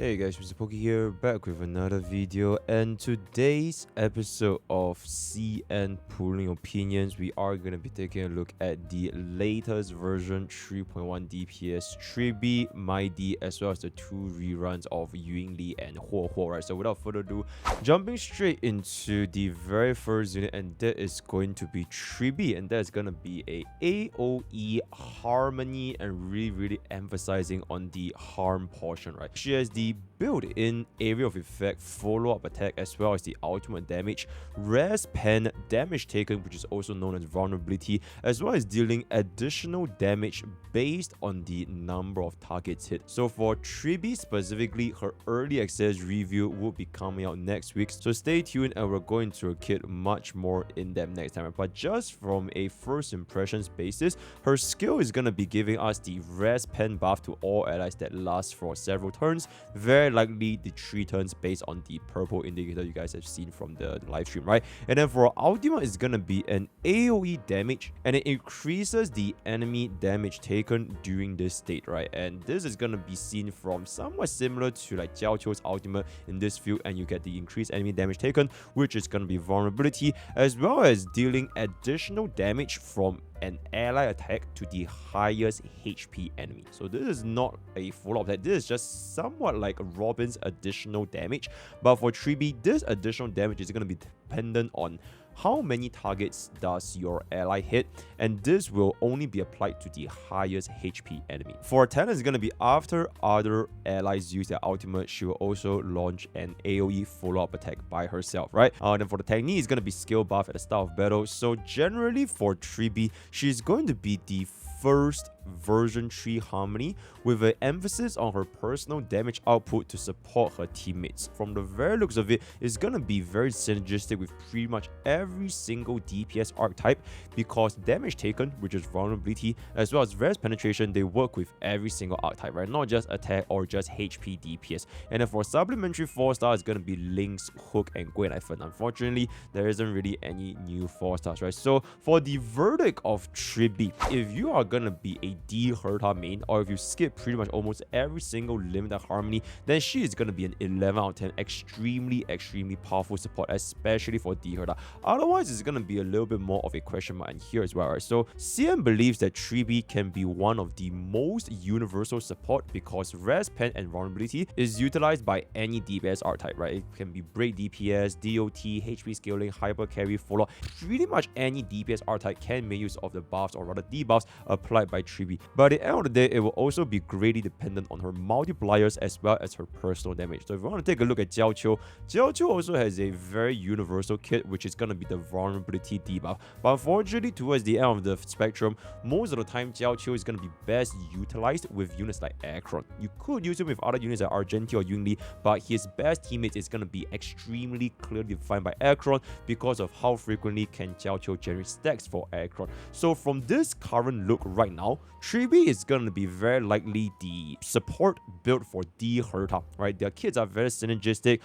Hey guys, MrPokke here, back with another video, and today's episode of CN Pooling Opinions, we are going to be taking a look at the latest version 3.1 DPS Tribbie, Mydei, as well as the two reruns of Yunli and Huo Huo, right? So without further ado, jumping straight into the very first unit, and that is going to be Tribbie, and that is going to be a AoE harmony and really emphasizing on the harm portion, right? She has the built-in area of effect, follow-up attack, as well as the ultimate damage, res pen, damage taken, which is also known as vulnerability, as well as dealing additional damage based on the number of targets hit. So for Tribbie specifically, her early access review will be coming out next week, so stay tuned and we're going to a kit much more in depth next time. But just from a first impressions basis, her skill is going to be giving us the res pen buff to all allies that lasts for several turns, very likely the 3 turns based on the purple indicator you guys have seen from the live stream, right? And then for our ultimate, it's gonna be an AoE damage, and it increases the enemy damage taken during this state, right? And this is gonna be seen from somewhat similar to like Jiaoqiu's ultimate in this field, and you get the increased enemy damage taken, which is gonna be vulnerability, as well as dealing additional damage from an ally attack to the highest HP enemy. So this is not a follow-up attack, this is just somewhat like Robin's additional damage, but for Tribbie, this additional damage is going to be dependent on how many targets does your ally hit, and this will only be applied to the highest HP enemy. For talent, it's going to be after other allies use their ultimate, she will also launch an AoE follow-up attack by herself, right? Then for the technique, it's going to be skill buff at the start of battle. So generally for Tribbie, she's going to be the first version 3 harmony with an emphasis on her personal damage output to support her teammates. From the very looks of it, it's gonna be very synergistic with pretty much every single DPS archetype, because damage taken, which is vulnerability, as well as res penetration, they work with every single archetype, right? Not just attack or just HP DPS. And then for supplementary 4-star, it's gonna be Link's Hook and Gwen Ifen. Unfortunately, there isn't really any new 4-stars, right? So for the verdict of Tribbie, if you are gonna be a D Herta main, or if you skip pretty much almost every single limited harmony, then she is going to be an 11 out of 10 extremely powerful support, especially for D Herta. Otherwise, it's going to be a little bit more of a question mark in here as well, right? So CM believes that Tribbie can be one of the most universal support because res pen and vulnerability is utilized by any DPS archetype, right? It can be break DPS, DOT, HP scaling, hyper carry, follow. Pretty much any DPS archetype can make use of the buffs, or rather debuffs, applied by Tribbie. But at the end of the day, it will also be greatly dependent on her multipliers as well as her personal damage. So if you want to take a look at Jiaoqiu, Jiaoqiu also has a very universal kit, which is going to be the vulnerability debuff. But unfortunately, towards the end of the spectrum, most of the time Jiaoqiu is going to be best utilized with units like Akron. You could use him with other units like Argenti or Yunli, but his best teammates is going to be extremely clearly defined by Akron because of how frequently can Jiaoqiu generate stacks for Akron. So from this current look right now, Tribbie is going to be very likely the support built for D Herta, right? Their kits are very synergistic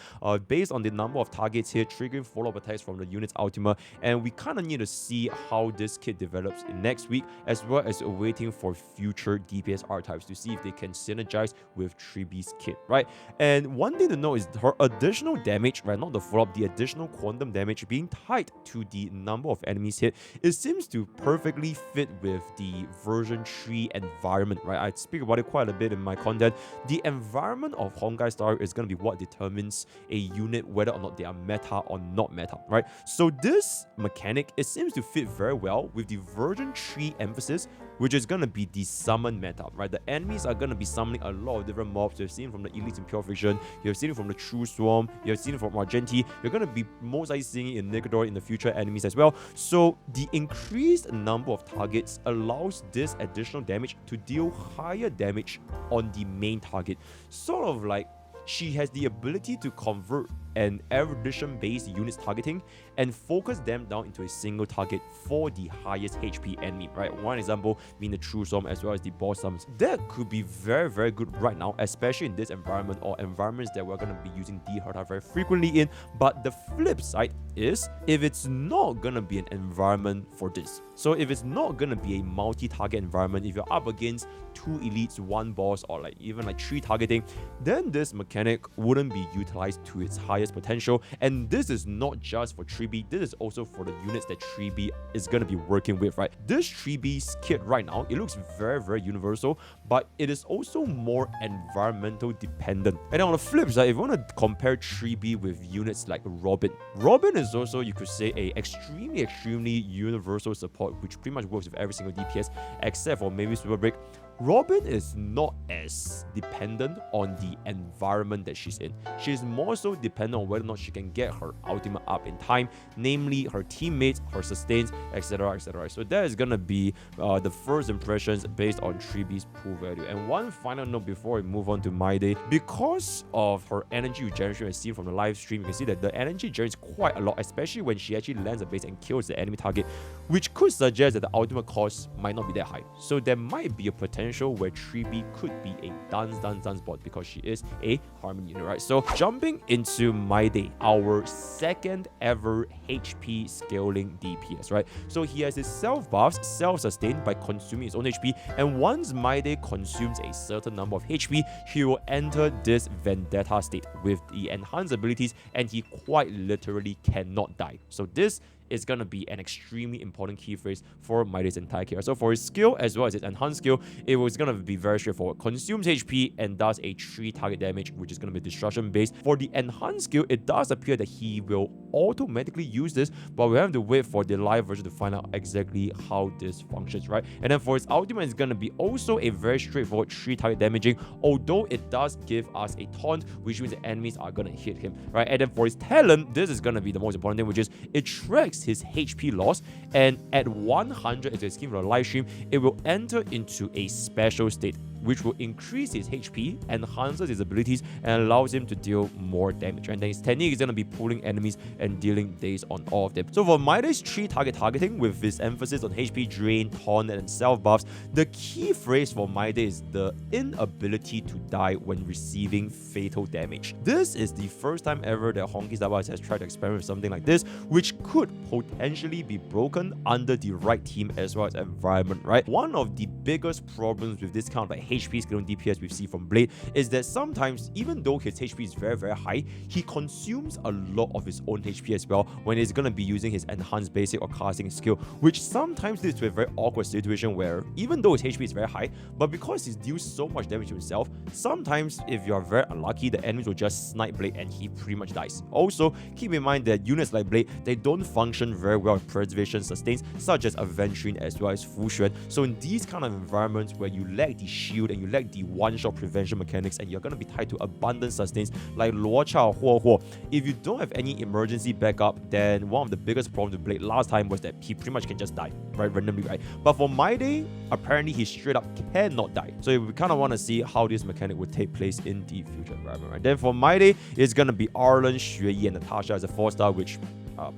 based on the number of targets here, triggering follow-up attacks from the unit's ultima, and we kind of need to see how this kit develops in next week, as well as waiting for future DPS archetypes to see if they can synergize with Tribbie's kit, right? And one thing to know is her additional damage, right? Not the follow-up, the additional quantum damage being tied to the number of enemies hit, it seems to perfectly fit with the version 3 environment, right? I speak about it quite a bit in my content. The environment of honkaistarrail is going to be what determines a unit whether or not they are meta or not meta, right? So this mechanic, it seems to fit very well with the version 3 emphasis, which is going to be the summon meta, right? The enemies are going to be summoning a lot of different mobs. You've seen from the elites in Pure Fiction, you've seen it from the True Swarm, you've seen it from Argenti, you're going to be most likely seeing it in Nigador in the future enemies as well. So the increased number of targets allows this additional damage to deal higher damage on the main target. Sort of like she has the ability to convert an erudition-based units targeting and focus them down into a single target for the highest HP enemy, right? One example being the True Storm as well as the Boss Sums. That could be very, very good right now, especially in this environment or environments that we're going to be using D-Herta very frequently in. But the flip side is, if it's not going to be an environment for this, so if it's not going to be a multi-target environment, if you're up against 2 elites, 1 boss, or like even like 3 targeting, then this mechanic wouldn't be utilized to its highest potential. And this is not just for Tribbie, this is also for the units that Tribbie is going to be working with, right? This Tribbie's kit right now, it looks very, very universal, but it is also more environmental dependent. And on the flip side, if you want to compare Tribbie with units like Robin is also, you could say, a extremely universal support, which pretty much works with every single DPS except for maybe Super Break. Robin is not as dependent on the environment that she's in. She's more so dependent on whether or not she can get her ultimate up in time, namely her teammates, her sustains, etc, etc. So that is gonna be the first impressions based on Tribbie's pool value. And one final note before we move on to Mydei, because of her energy regeneration as seen from the live stream, you can see that the energy generates quite a lot, especially when she actually lands a base and kills the enemy target, which could suggest that the ultimate cost might not be that high. So there might be a potential where Tribbie could be a dance bot because she is a Harmony unit, right? So jumping into Mydei, our second ever HP scaling DPS, right? So he has his self buffs, self-sustained by consuming his own HP, and once Mydei consumes a certain number of HP, he will enter this Vendetta state with the enhanced abilities, and he quite literally cannot die. So this is going to be an extremely important key phrase for Mydei's entire kit. So for his skill as well as his enhanced skill, it was going to be very straightforward. Consumes HP and does a 3 target damage, which is going to be destruction based. For the enhanced skill, it does appear that he will automatically use this, but we have to wait for the live version to find out exactly how this functions, right? And then for his ultimate, it's going to be also a very straightforward 3 target damaging, although it does give us a taunt, which means the enemies are going to hit him, right? And then for his talent, this is going to be the most important thing, which is it tracks his HP loss, and at 100, as you seen from the live stream, it will enter into a special state, which will increase his HP, enhances his abilities, and allows him to deal more damage. And then his technique is going to be pulling enemies and dealing daze on all of them. So for Mydei's 3 target targeting, with his emphasis on HP drain, taunt, and self buffs, the key phrase for Mydei is the inability to die when receiving fatal damage. This is the first time ever that honkaistarrail has tried to experiment with something like this, which could potentially be broken under the right team as well as environment, right? One of the biggest problems with this kind of like HP scaling DPS we see from Blade is that sometimes, even though his HP is very, very high, he consumes a lot of his own HP as well when he's going to be using his enhanced basic or casting skill, which sometimes leads to a very awkward situation where even though his HP is very high, but because he deals so much damage to himself, sometimes if you are very unlucky, the enemies will just snipe Blade and he pretty much dies. Also, keep in mind that units like Blade, they don't function very well in preservation sustains such as Aventurine as well as Fuxuan. So in these kind of environments where you lack the shield and you lack the one-shot prevention mechanics and you're going to be tied to abundant sustains like Luocha or Huo Huo, if you don't have any emergency backup, then one of the biggest problems with Blade last time was that he pretty much can just die, right, randomly, right? But for Mydei, apparently he straight up cannot die. So we kind of want to see how this mechanic would take place in the future environment, right? Then for Mydei, it's going to be Arlen, Xueyi, and Natasha as a 4-star, which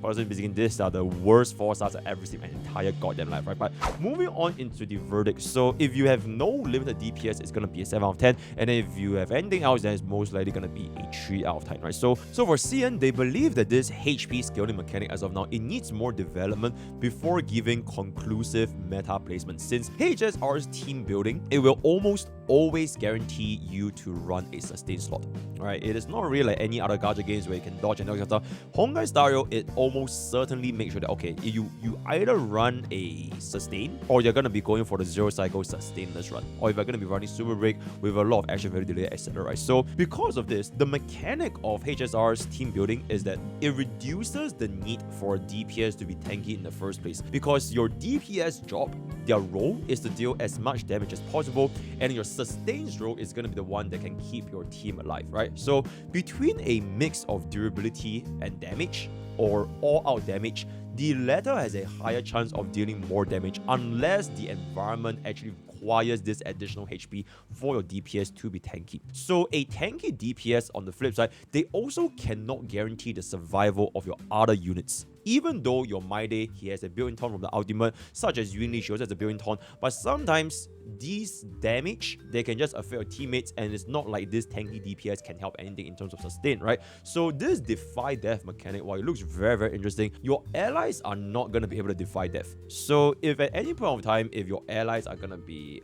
personally speaking, these are the worst 4-stars I've ever seen in my entire goddamn life, right? But moving on into the verdict. So if you have no limited DPS, it's going to be a 7 out of 10. And then if you have anything else, then it's most likely going to be a 3 out of 10, right? So for CN, they believe that this HP scaling mechanic as of now, it needs more development before giving conclusive meta placement. Since HSR's team building, it will almost always guarantee you to run a sustain slot, right? It is not really like any other gacha games where you can dodge and all that stuff. honkaistarrail, it almost certainly make sure that, okay, you either run a sustain or you're going to be going for the 0 cycle sustainless run, or if you're going to be running super break with a lot of action value delay, etc, right? So because of this, the mechanic of HSR's team building is that it reduces the need for DPS to be tanky in the first place, because your DPS job, their role is to deal as much damage as possible, and your sustains role is going to be the one that can keep your team alive, right? So between a mix of durability and damage, or all-out damage, the latter has a higher chance of dealing more damage unless the environment actually requires this additional HP for your DPS to be tanky. So a tanky DPS on the flip side, they also cannot guarantee the survival of your other units. Even though your Mydei, he has a built-in taunt from the ultimate, such as Yunli, she also has a built-in taunt, but sometimes these damage, they can just affect your teammates, and it's not like this tanky DPS can help anything in terms of sustain, right? So this defy death mechanic, while it looks very, very interesting, your allies are not going to be able to defy death. So if at any point of time, if your allies are going to be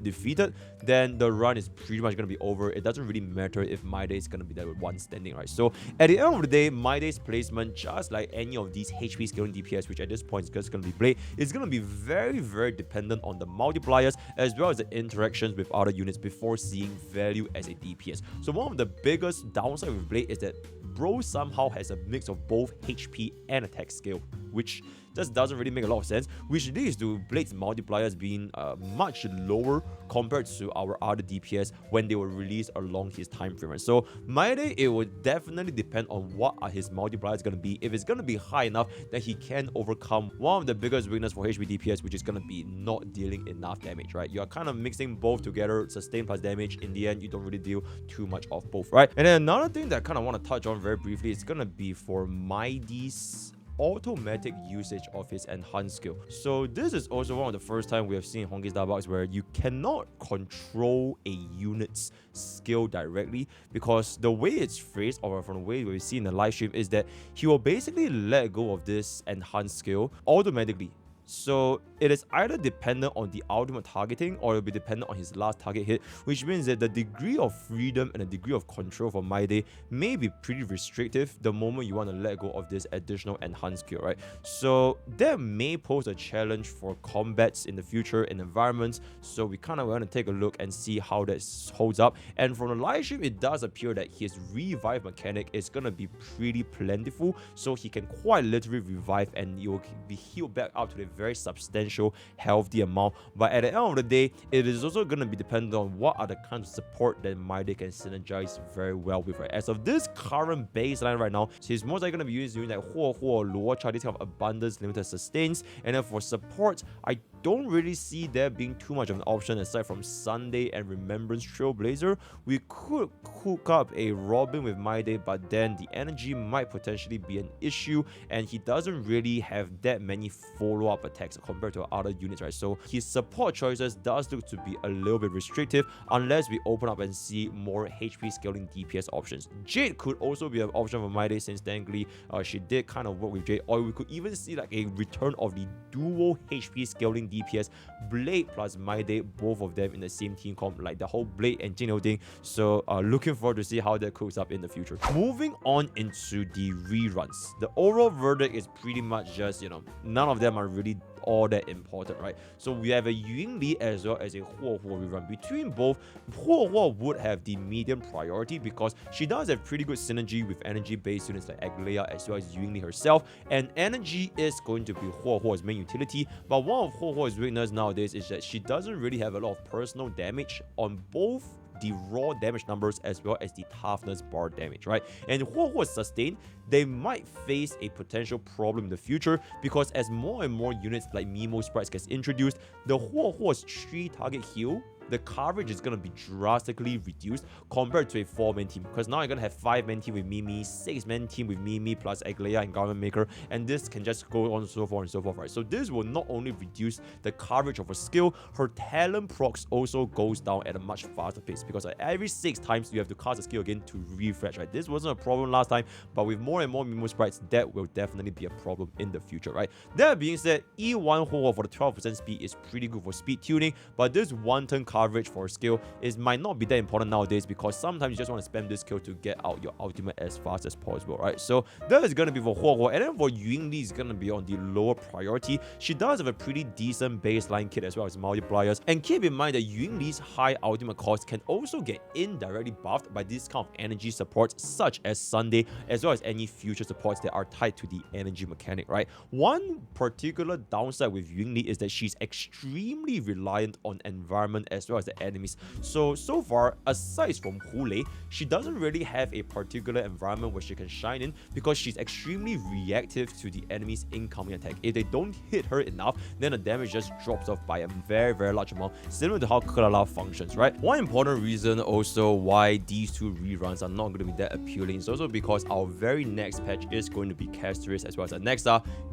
defeated, then the run is pretty much going to be over. It doesn't really matter if Mydei is going to be the one standing, right? So at the end of the day, Mydei's placement, just like any of these HP scaling DPS, which at this point is just going to be Blade, is going to be very, very dependent on the multipliers as well as the interactions with other units before seeing value as a DPS. So one of the biggest downside with Blade is that bro somehow has a mix of both HP and attack scale, which just doesn't really make a lot of sense, which leads to Blade's multipliers being much lower compared to our other DPS when they were released along his time frame. So Mydei, it would definitely depend on what are his multipliers going to be. If it's going to be high enough that he can overcome one of the biggest weakness for HP DPS, which is going to be not dealing enough damage, right? You are kind of mixing both together, sustain plus damage. In the end, you don't really deal too much of both, right? And then another thing that I kind of want to touch on very briefly is going to be for Mydei's automatic usage of his enhanced skill. So this is also one of the first time we have seen Honkai Starbucks where you cannot control a unit's skill directly, because the way it's phrased, or from the way we see in the live stream, is that he will basically let go of this enhanced skill automatically. So it is either dependent on the ultimate targeting, or it will be dependent on his last target hit, which means that the degree of freedom and the degree of control for Mydei may be pretty restrictive the moment you want to let go of this additional enhanced skill, right? So that may pose a challenge for combats in the future in environments, so we kind of want to take a look and see how that holds up. And from the live stream, it does appear that his revive mechanic is going to be pretty plentiful, so he can quite literally revive and you will be healed back up to the very substantial healthy amount. But at the end of the day, it is also going to be dependent on what are the kinds of support that Mydei can synergize very well with, right? As of this current baseline right now, he's most likely going to be using like Huo Huo, Luo, this kind of abundance, limited sustains. And then for support, I don't really see there being too much of an option aside from Sunday and Remembrance Trailblazer. We could cook up a Robin with Mydei, but then the energy might potentially be an issue, and he doesn't really have that many follow-up attacks compared to other units, right? So his support choices does look to be a little bit restrictive unless we open up and see more HP scaling DPS options. Jade could also be an option for Mydei, since technically she did kind of work with Jade, or we could even see like a return of the dual HP scaling DPS, Blade plus Mydei, both of them in the same team comp, like the whole Blade and Jinho thing. So looking forward to see how that cooks up in the future. Moving on into the reruns, the overall verdict is pretty much just, you know, none of them are really all that important, right? So we have a Yunli as well as a Huo Huo rerun. Between both, Huo Huo would have the medium priority because she does have pretty good synergy with energy-based units like Aglaya as well as Yunli herself, and energy is going to be Huo Huo's main utility. But one of Huo Huo's weakness nowadays is that she doesn't really have a lot of personal damage on both the raw damage numbers as well as the toughness bar damage, right? And Huo Huo is sustained, they might face a potential problem in the future, because as more and more units like Mimo sprites gets introduced, the Huo Huo's 3 target heal, the coverage is going to be drastically reduced compared to a 4-man team, because now you're going to have 5-man team with Mimi, 6-man team with Mimi plus Aglaya and Garment Maker, and this can just go on and so forth, right? So this will not only reduce the coverage of her skill, her talent procs also goes down at a much faster pace, because every 6 times you have to cast a skill again to refresh, right? This wasn't a problem last time, but with more and more Mimo sprites, that will definitely be a problem in the future, right? That being said, E1 Huo Huo for the 12% speed is pretty good for speed tuning, but this one-turn coverage for a skill might not be that important nowadays, because sometimes you just want to spam this skill to get out your ultimate as fast as possible, right? So that is going to be for Huo Huo, and then for Yunli is going to be on the lower priority. She does have a pretty decent baseline kit as well as multipliers, and keep in mind that Yunli's high ultimate cost can also get indirectly buffed by this kind of energy supports such as Sunday, as well as any future supports that are tied to the energy mechanic, right? One particular downside with Yunli is that she's extremely reliant on environment as as well as the enemies. So far, aside from Hule, she doesn't really have a particular environment where she can shine in because she's extremely reactive to the enemy's incoming attack. If they don't hit her enough, then the damage just drops off by a very, very large amount, similar to how Kulala functions, right? One important reason also why these two reruns are not going to be that appealing is also because our very next patch is going to be Caster's as well as the next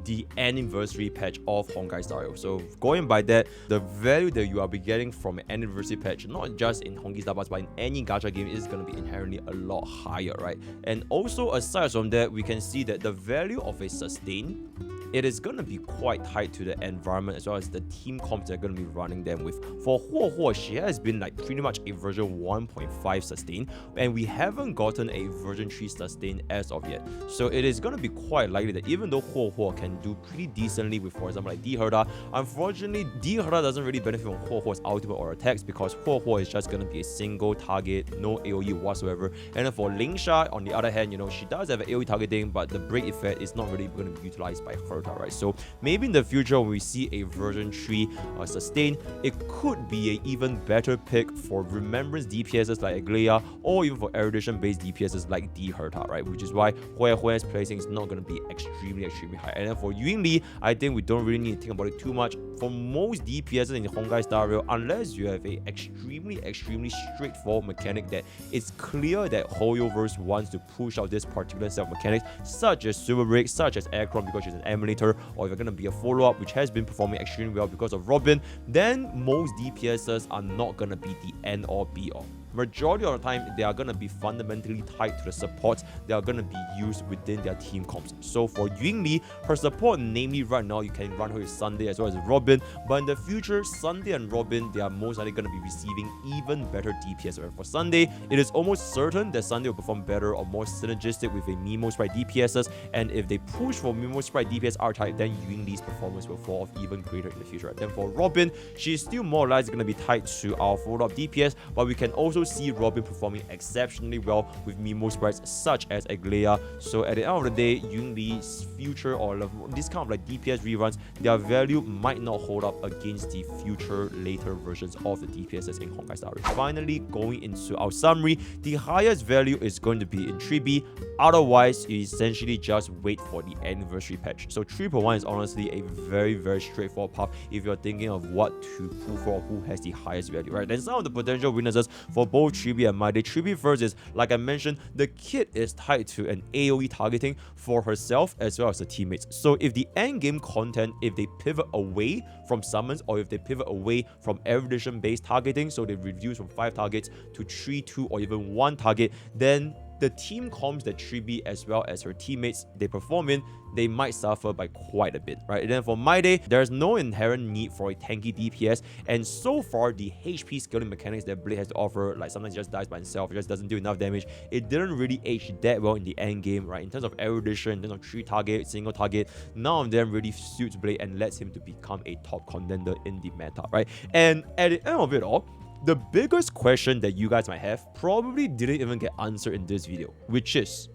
the anniversary patch of honkaistarrail. So going by that, the value that you are be getting from an anniversary patch, not just in honkaistarrail but in any gacha game, is going to be inherently a lot higher, right? And also aside from that, we can see that the value of a sustain, it is going to be quite tied to the environment as well as the team comps that are going to be running them with. For Huo Huo, she has been like pretty much a version 1.5 sustain, and we haven't gotten a version 3 sustain as of yet. So it is going to be quite likely that even though Huo Huo can do pretty decently with, for example, like D-Herda, unfortunately, D-Herda doesn't really benefit from Huo Huo's ultimate or attacks because Huo Huo is just going to be a single target, no AoE whatsoever. And then for Lingsha, on the other hand, you know, she does have an AoE targeting, but the break effect is not really going to be utilized by her. Right, so maybe in the future when we see a version 3 sustain, it could be an even better pick for remembrance DPSs like Aglaia, or even for erudition based DPSs like D-Herta, right? Which is why Huo Huo's placing is not going to be extremely high. And then for Yunli, I think we don't really need to think about it too much. For most DPSs in the honkaistarrail, unless you have a extremely straightforward mechanic that it's clear that Hoyoverse wants to push out this particular set of mechanics, such as Super Break, such as Aircron because she's an emulator, or if you're going to be a follow-up which has been performing extremely well because of Robin, then most DPSs are not going to be the end or be all. Majority of the time, they are going to be fundamentally tied to the supports that are going to be used within their team comps. So for Yunli, her support, namely right now, you can run her with Sunday as well as Robin, but in the future, Sunday and Robin, they are most likely going to be receiving even better DPS. For Sunday, it is almost certain that Sunday will perform better or more synergistic with a Mimo Sprite DPSs, and if they push for Mimo Sprite DPS archetype, then Yunli's performance will fall off even greater in the future. Then for Robin, she is still more or less going to be tied to our follow-up DPS, but we can also see Robin performing exceptionally well with Mimo sprites such as Aglaia. So at the end of the day, Yunli's future or this kind of like DPS reruns, their value might not hold up against the future later versions of the DPSs in honkaistarrail. Finally, going into our summary, the highest value is going to be in Tribbie. Otherwise, you essentially just wait for the anniversary patch. So 3.1 is honestly a very straightforward path if you're thinking of what to pull for, who has the highest value, right? Then some of the potential winners for both Tribbie and Mydei. Tribbie first is, like I mentioned, the kit is tied to an AoE targeting for herself as well as her teammates. So if the end game content, if they pivot away from summons or if they pivot away from erudition based targeting, so they reduce from 5 targets to 3, 2 or even 1 target, then the team comps that Tribbie as well as her teammates they perform in, they might suffer by quite a bit, right? And then for Mydei, there's no inherent need for a tanky DPS, and so far the HP scaling mechanics that Blade has to offer, like sometimes it just dies by itself, it just doesn't do enough damage, it didn't really age that well in the end game, right? In terms of erudition, in terms of 3 target, single target, none of them really suits Blade and lets him to become a top contender in the meta, right? And at the end of it all, the biggest question that you guys might have probably didn't even get answered in this video, which is,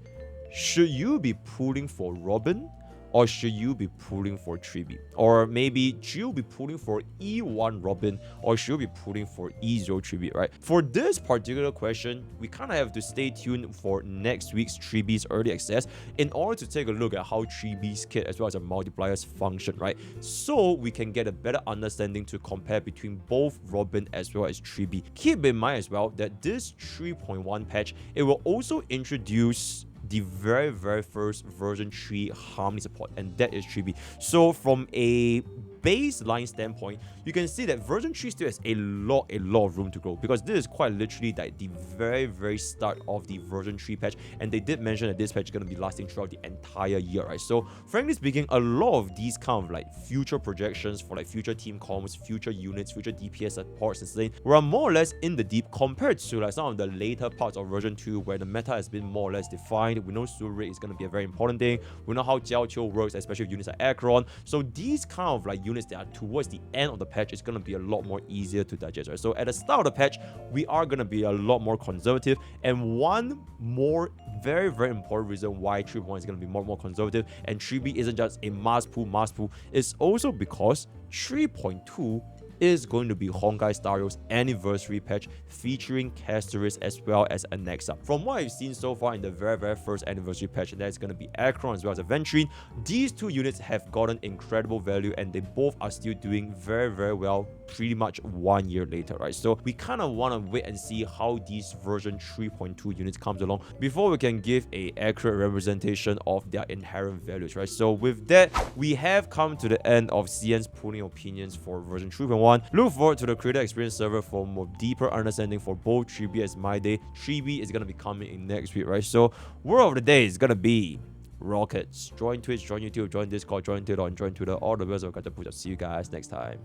should you be pulling for Robin or should you be pulling for Tribbie? Or maybe should you be pulling for E1 Robin or should you be pulling for E0 Tribbie, right? For this particular question, we kind of have to stay tuned for next week's Tribbie's early access in order to take a look at how Tribbie's kit as well as the multipliers function, right? So we can get a better understanding to compare between both Robin as well as Tribbie. Keep in mind as well that this 3.1 patch, it will also introduce the very first version 3 harmony support, and that is Tribbie. So from a baseline standpoint, you can see that version 3 still has a lot of room to grow, because this is quite literally like the very start of the version 3 patch, and they did mention that this patch is going to be lasting throughout the entire year, right? So frankly speaking, a lot of these kind of like future projections for like future team comms, future units, future DPS supports and things were more or less in the deep compared to like some of the later parts of version 2 where the meta has been more or less defined. We know Super Rate is going to be a very important thing. We know how Jiao Qiu works, especially with units like Acheron. So these kind of like units that are towards the end of the patch is going to be a lot more easier to digest, right? So at the start of the patch, we are going to be a lot more conservative. And one more very important reason why 3.1 is going to be more conservative and Tribbie isn't just a mass pool, is also because 3.2 is going to be honkaistarrail's anniversary patch featuring Castoris as well as Anexa. From what I've seen so far in the very first anniversary patch, that's going to be Akron as well as Aventurine. These two units have gotten incredible value and they both are still doing very well pretty much 1 year later, right? So we kind of want to wait and see how these version 3.2 units comes along before we can give a accurate representation of their inherent values, right? So with that, we have come to the end of CN's pooling opinions for version 3.1. Look forward to the creator experience server for more deeper understanding for both Tribbie as Mydei. Tribbie is going to be coming in next week, right? So word of the day is going to be rockets. Join Twitch, join YouTube, join Discord, join Twitter, and join Twitter. All the best of Gacha Push. See you guys next time.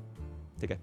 Take care.